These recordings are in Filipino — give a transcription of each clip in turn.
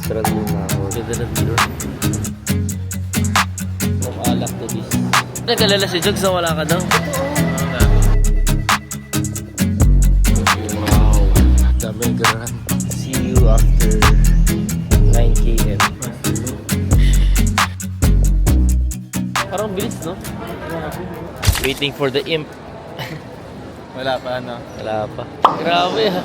Run muna ako. Ganda ng mirror. From alak to this. Nagkalala si Jogs na wala ka daw. Wow. Daming garan. See you after 9 km. Parang bilis, no? Waiting for the imp. Wala pa, ano? Wala pa. Grabe, ha?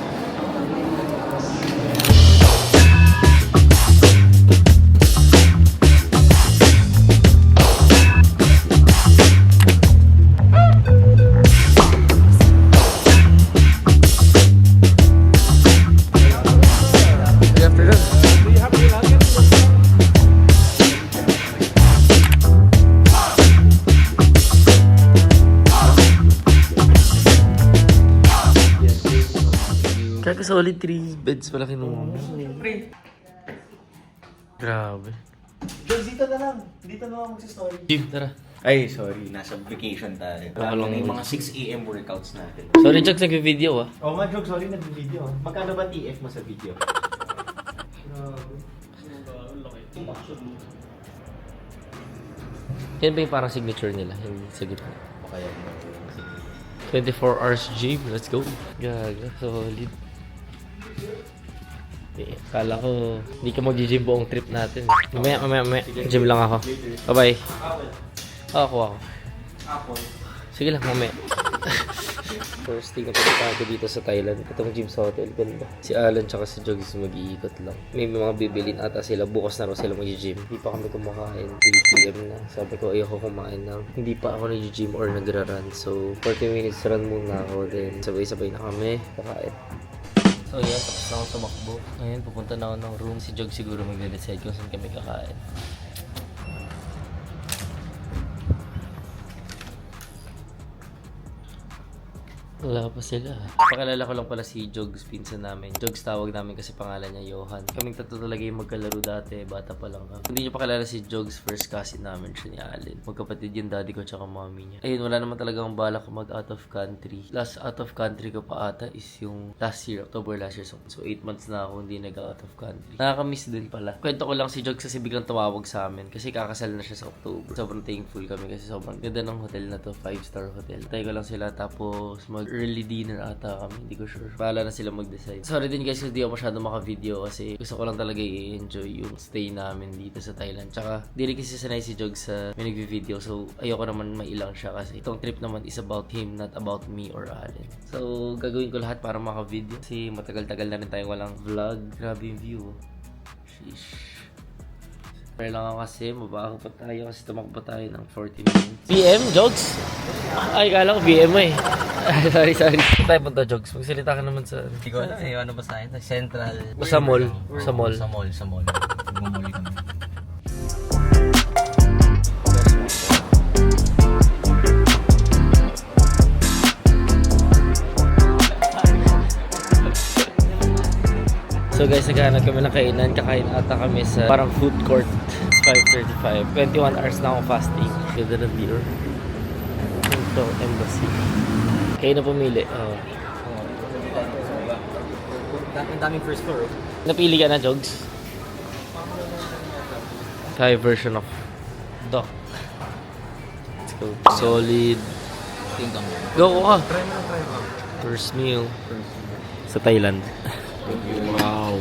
Kaya solid 3 beds pala kinuha mo. Grabe. Jogs, dito na lang. Dito na lang magsistory. Jim, tara. Ay, sorry. Nasa vacation tayo. Wala Lalo na yung lang. mga 6 AM workouts natin. Sorry, Jogs, nag-video ah. Oh, nga, Jogs, sorry, nag-video. Magkano ba TF mo sa video? Yan ba yung parang signature nila? Yung sa gitna. O kaya 24 hours gym, let's go. Gaga, solid. Kala ko, hindi ka mag-gym buong trip natin. Mamaya. Gym lang ako. Bye-bye. Ako. Apple. Sige lang, mamaya. First thing na punta ko dito sa Thailand. Itong gym sa hotel, ganda. Si Alan tsaka si Jogs mag-iikot lang. May mga bibilin ata sila. Bukas na raw sila mag-gym. Hindi pa kami kumakain. 3 PM na. Sabi ko ayoko kumain na. Hindi pa ako nag-gym or nagra-run. So 40 minutes run muna ako. Then sabay-sabay na kami. Kakain. So yan, tapos na ako tumakbo. Ngayon, pupunta na ako ng room. Si Jog siguro mag-decide kung saan kami kakain. Wala pa sila. Pakalala ko lang pala si Jogs, pinsan namin. Jogs tawag namin kasi pangalan niya Johan. Kaming tatlo talaga yung magkalaro dati, bata pa lang kami. Hindi niyo pakalala si Jogs, first cousin namin siya ni Allen. Magkapatid yung daddy ko tsaka mommy niya. Ayun, wala naman talagang balak ko mag out of country. Last out of country ko pa ata is yung last year, October last year. So 8 months na ako hindi nag-out of country. Nakakamiss din pala. Kwento ko lang si Jogs kasi biglang tumawag sa amin kasi kakasal na siya sa October. Sobrang thankful kami kasi sobrang ganda ng hotel na to, 5-star hotel. Tayo ko lang sila tapos early dinner ata kami, hindi ko sure. Bahala na sila mag-decide. Sorry din guys kasi di ako masyado maka-video kasi gusto ko lang talaga i-enjoy yung stay namin dito sa Thailand. Tsaka di rin kasi sanay si Jog sa may nag-video so ayoko naman mailang siya kasi itong trip naman is about him, not about me or Allen. So gagawin ko lahat para maka-video kasi matagal-tagal na rin tayong walang vlog. Grabe yung view. Sheesh. Pero lang ako kasi, mabaho pa tayo kasi tumakbo tayo ng 40 minutes. BM, Jogs? Ay, kala ko BM eh. sorry. Saan tayo punta, Jogs? Magsalita ka naman sa... Hindi ko alam eh, ano ba sa akin? Central. Sa mall. Sa mall. Sa mall. Nagmamall kami. So guys, naghahanap kami ng kainan. Kakain ata kami sa parang food court. It's 5:35. 21 hours na akong fasting. Ganda ng beer. Ito, embassy. Kayo na pumili. Oh. Ang daming first floor. Napili ka na, Jogs? Thai version of duck. Let's go. Solid. Tingkang. Go ka. Try mo. First meal. Sa Thailand. Wow.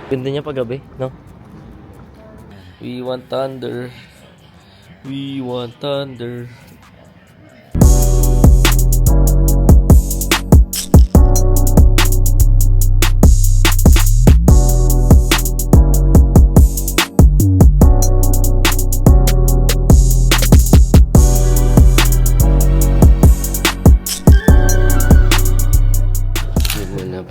Ganda niya paggabi, no? We want thunder. We want thunder.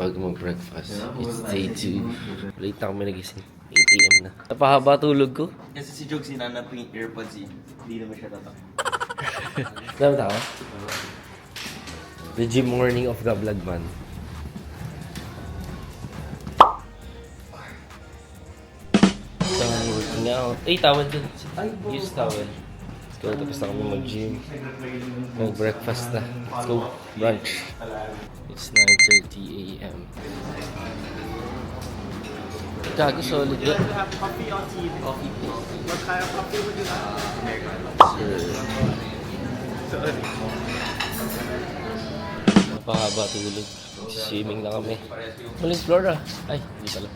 Pag mag-breakfast, it's day 2. Late na kami nagising. 8 AM na. Napahaba tulog ko. Kasi si Jogs hinanap yung AirPods eh. Hindi naman siya tatak. Dami tao? The gym morning of the vlog man. towel. Towel dun. Use towel. Let's go. Tapos na kami mag-gym. Mag-breakfast na. Let's go. Brunch. It's 9:30 a.m. Gago, solid yun. Coffee or tea? Coffee. What kind of coffee would you like? Sorry. Napahaba tulog. Swimming na kami. Maling floor ah. Ay, hindi pala.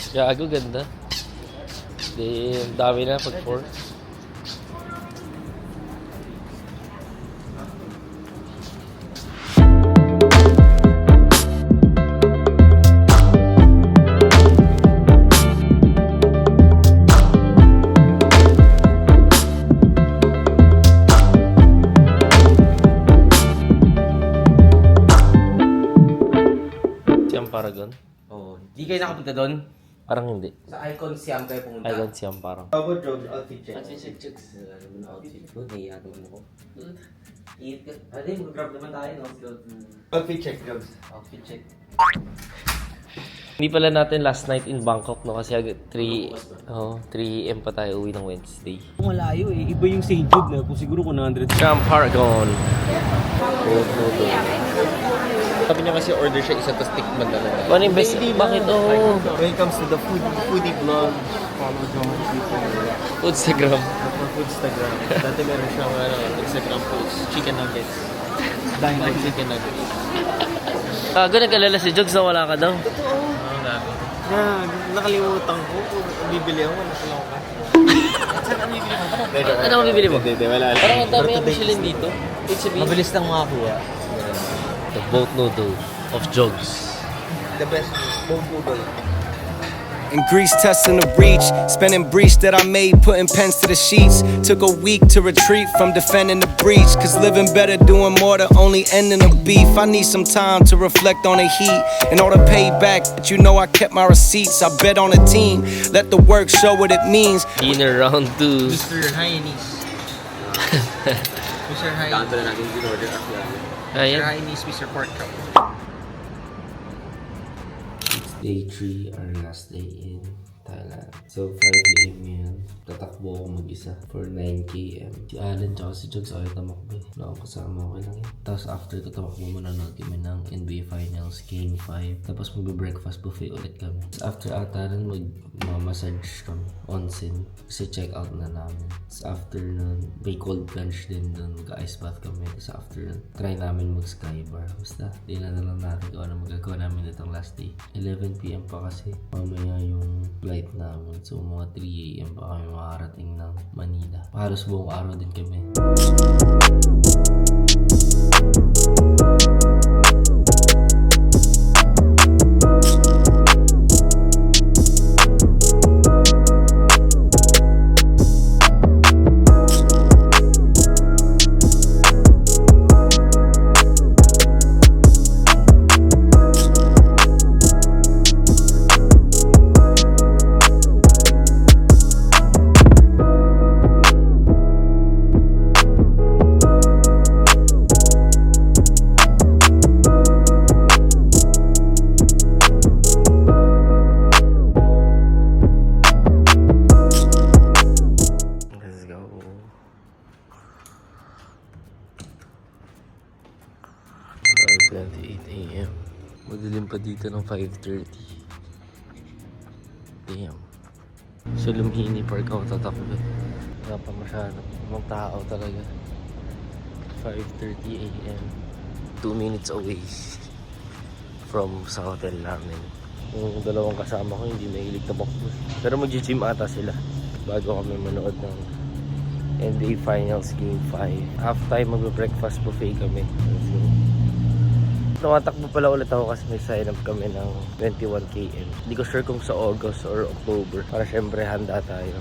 Gago, ganda. Then, dami na pag 4. Paragon? Oo. Di kayo nakapunta doon? Parang hindi. Sa Icon Siam kayo pumunta. I don't see ang parang. How about Jones? Outfit check. Check. Ano mo na outfit ko? Nahiya naman ako. Eat ka. Ade, mag-grab naman tayo, no? Outfit check, Jones. Outfit check. Hindi pala natin last night in Bangkok, no? Kasi 3 a.m. pa tayo uwi ng Wednesday. Malayo eh. Iba yung St. Jude na. Kung siguro kung 100. Siam Paragon. Sabi niya kasi order siya isa, tapos tikman na lang. Ano yung best? Bakit? Oh. When it comes to the foodie vlog, follow Jones Instagram. for Foodstagram. Dati meron siyang Instagram post, chicken nuggets. Dahil chicken nuggets. Gago, nag-alala si Jogs na wala ka daw. Yeah, nakalimutan ko. Bibili ako, nakalaw ka. Ano ang bibili mo? Hindi, wala. Parang ang dami ang Michelin dito. It's a Mabilis lang makakuha. The boat noodle of Jogs. The best boat noodle. In Greece, testing the reach, spending breach that I made, putting pens to the sheets. Took a week to retreat from defending the breach, cause living better, doing more to only ending the beef. I need some time to reflect on the heat, and all the payback that you know I kept my receipts. I bet on a team, let the work show what it means. Dinner round 2. Mr. Highness. Mr. Highness. Kanto na natin yung order after. Mr. Ayan. Highness, Mr. Pork Chop. Day 3, our last day in Thailand. So 5 a.m. yun. Tatakbo ako mag-isa for 9 km. Si Alan tsaka si Jogs ayaw tamakbo eh. Wala akong kasama, okay lang yun. Tapos after ko tamakbo, manonood kami ng NBA Finals Game 5. Tapos mag-breakfast buffet ulit kami. Tapos after ata nun, mag-massage kami. Onsen. Kasi check out na namin. Tapos after nun, may cold plunge din dun. Mag-ice bath kami. Tapos after nun, try namin mag-sky bar. Basta, di na lang natin kung ano magagawa namin itong last day. 11 p.m. pa kasi. Mamaya yung flight namin. So mga 3 a.m. pa kami makarating ng Manila. Halos buong araw din kami. Let's go. 5:28 a.m. Madilim pa dito ng 5:30. Damn. So Lumhini Park ako tatakbo. Wala pa masyado. Mga tao talaga. 5:30 a.m. 2 minutes away from sa hotel namin. Yung dalawang kasama ko hindi mahilig tamakbo. Pero mag-gym ata sila bago kami manood ng NBA Finals Game 5. Halftime mag-breakfast buffet kami. Let's go. Tumatakbo pala ulit ako kasi may sign up kami ng 21 km. Hindi ko sure kung sa August or October. Para syempre handa tayo.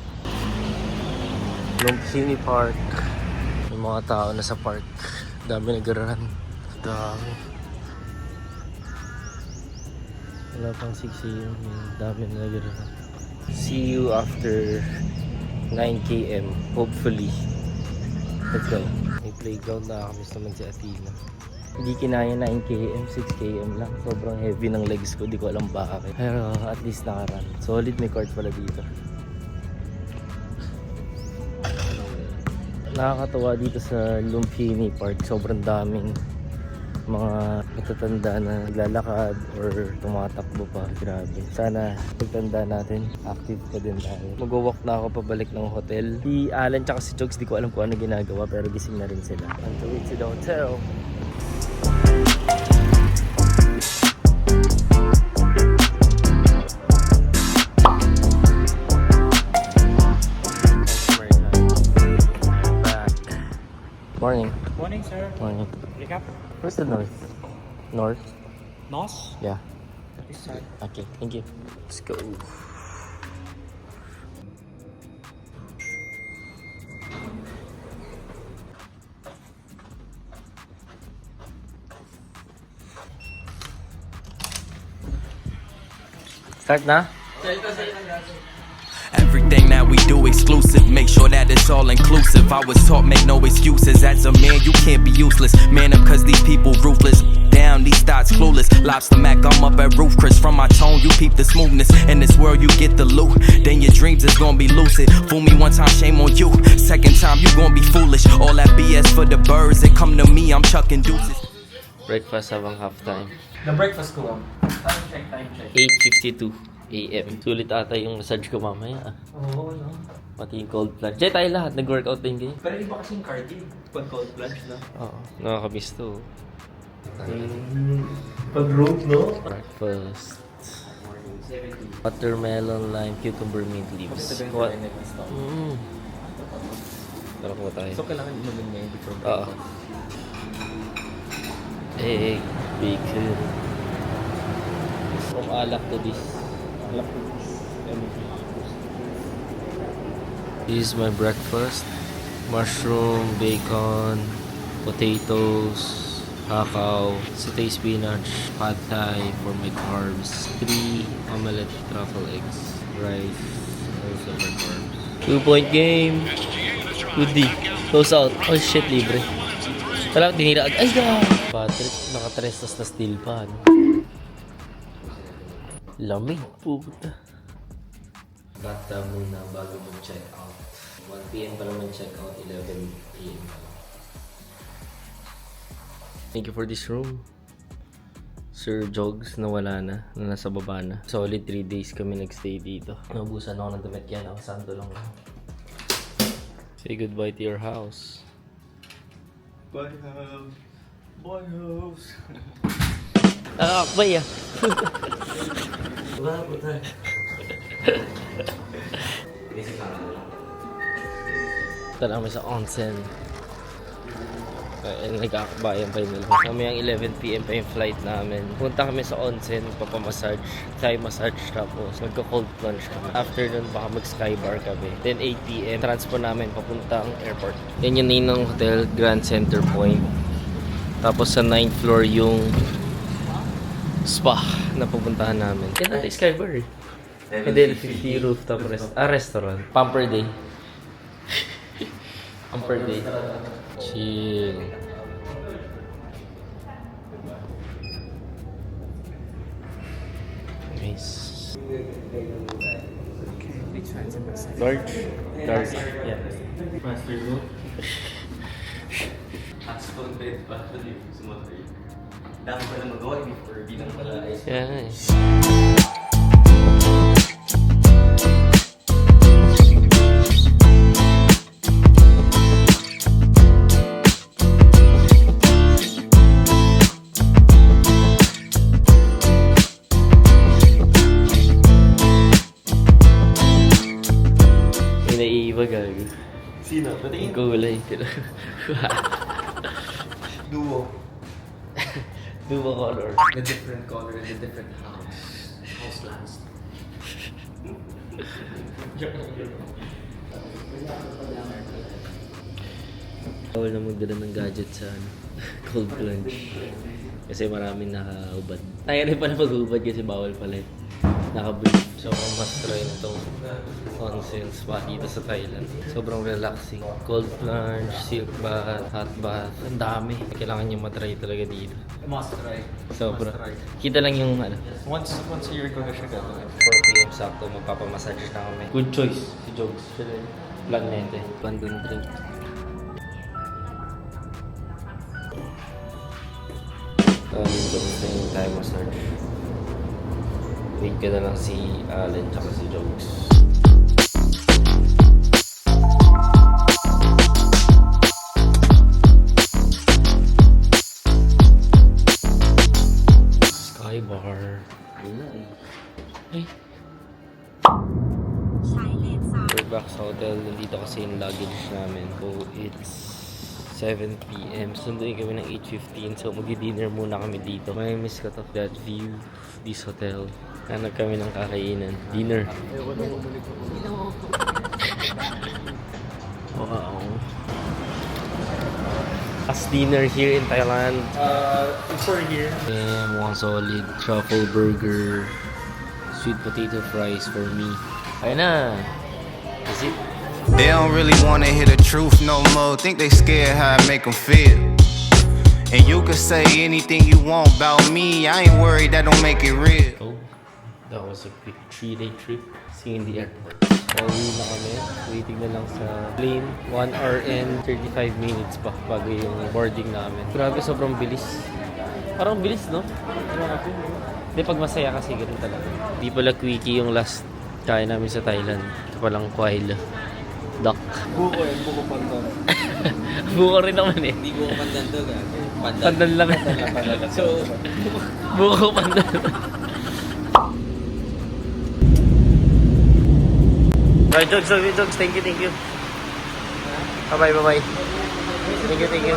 Lumhini Park. May mga tao na sa park. Dami nag-run. Dami. Wala pang 6 a.m. Dami na nag-run. See you after 9 km. Hopefully. Let's go. May playground na kami naman si Athena. Hindi kinaya 9 km, 6 km lang. Sobrang heavy ng legs ko, di ko alam bakit. Pero at least nakarun. Solid, may court pala dito. Nakakatawa dito sa Lumpini Park. Sobrang daming mga matatanda na naglalakad or tumatakbo pa. Grabe. Sana pagtanda natin, active pa din tayo. Mag-walk na ako pabalik ng hotel. Si Alan tsaka si Jogs, di ko alam kung ano ginagawa pero gising na rin sila. On the way to the hotel. Morning. Morning, sir. Morning. Wake up. Where's the north? North? Nos. Yeah. This side. Okay, thank you. Let's go. Start na? Everything that we do exclusive, make sure that it's all inclusive. I was taught make no excuses. As a man, you can't be useless. Man up cause these people ruthless. Down, these thoughts clueless. Lobster Mac, I'm up at Roof Chris. From my tone, you peep the smoothness. In this world, you get the loot. Then your dreams is gonna be lucid. Fool me one time, shame on you. Second time, you gonna be foolish. All that BS for the birds. They come to me, I'm chucking deuces. Breakfast habang halftime. The breakfast ko. Time check. 8:52 AM. Sulit ata yung massage ko mamaya. Oo, no? Pati yung cold plunge. Diyan tayo lahat. Nag-workout din kayo. Pero iba kasing cardio. Pag cold plunge, no? Oo. Nakakamiss to. Pag rope, no? Breakfast. Watermelon, lime, cucumber, mint leaves. What? Tara ko tayo. So, kailangan inumin ngayon before Oo. Egg, bacon. From alak to this. This is my breakfast. Mushroom, bacon, potatoes, hakaw, sauteed spinach, pad thai for my carbs, 3 omelette truffle eggs, rice, also for carbs. 2-point game. Goodie. Close out. Oh shit, libre. Wala, dinira agad. Ay, God! Patrick, naka-3 na steel pa, no? Lamig, puta. Bathtub muna bago mag-check out. 1 PM pa naman check out, 11 AM. Thank you for this room. Sir Jogs na wala na nasa baba na. Solid 3 days kami nagstay dito. Naubusan ako ng damit yan, ako santo lang. Say goodbye to your house. Bye, house. Bye, house. Akbay ah. Wala po tayo. Tara kami sa onsen. Nag-aakbayan pa yun nila. Kami ang 11 PM pa yung flight namin. Punta kami sa onsen, papamassage, Thai massage, tapos magka-cold plunge kami. After nun, baka mag-skybar kami. Then 8 PM, transpo namin papuntang airport. Yan yung Ninong Hotel, Grand Center Point. Tapos sa 9th floor yung spa na pupuntahan namin. Yan natin skybar eh. And then 50 rooftop restaurant. Pamper day. Pamper day. Chill. Nice. Large? Large. Yeah. Master room. Asphalt bed pa. Sumatay. Dami pa na magawa before. Di lang pala ay Yeah. Naiiba gago. Sino? Patingin. Kulay. Duo. Duo color. The different color and the different house. House last. Bawal na magdala ng gadget sa cold plunge. Kasi maraming nakahubad. Tayo rin pala maghubad kasi bawal pala. naka-brief. Sobrang must try na itong onsen spa dito sa Thailand. Sobrang relaxing. Cold plunge, silk bath, hot bath. Ang dami. Kailangan nyo matry talaga dito. Must try. Sobrang. Kita lang yung ano. Once a year ko na siya gagawin. 4 p.m. sakto, magpapamassage na kami. Good choice, si Jogs. Planete. Bandung drink. Yung Jogs na yung Thai massage. Wait ka na lang si Allen tsaka si Jogs. Skybar. Ay. We're back sa hotel. Nandito kasi yung luggage namin. So, it's 7 p.m. Sunduin kami ng 8:15. So, mag-dinner muna kami dito. May miss ka to. That view of this hotel. Hanap kami ng kakainan. Dinner. Wow. As dinner here in Thailand. For here. Mukhang solid. Truffle burger. Sweet potato fries for me. Ayun na. Is it? They don't really wanna hear the truth no more. Think they scared how I make them feel. And you can say anything you want about me. I ain't worried, that don't make it real. Oh, that was a quick 3-day trip. Seeing the airport. Pauwi na kami. Waiting na lang sa plane. 1 hour and 35 minutes pa bago yung boarding namin. Grabe, sobrang bilis. Parang bilis, no? Grabe. Hindi, pag masaya kasi ganun talaga. Di pala quickie yung last kain namin sa Thailand. Ito palang quail. Duck. Buko yan, buko pandan. Buko rin naman eh. Hindi ko pandan to, gagi. Pandan lang. So, buko pandan. Bye, Jogs. Thank you. Bye-bye. Thank you.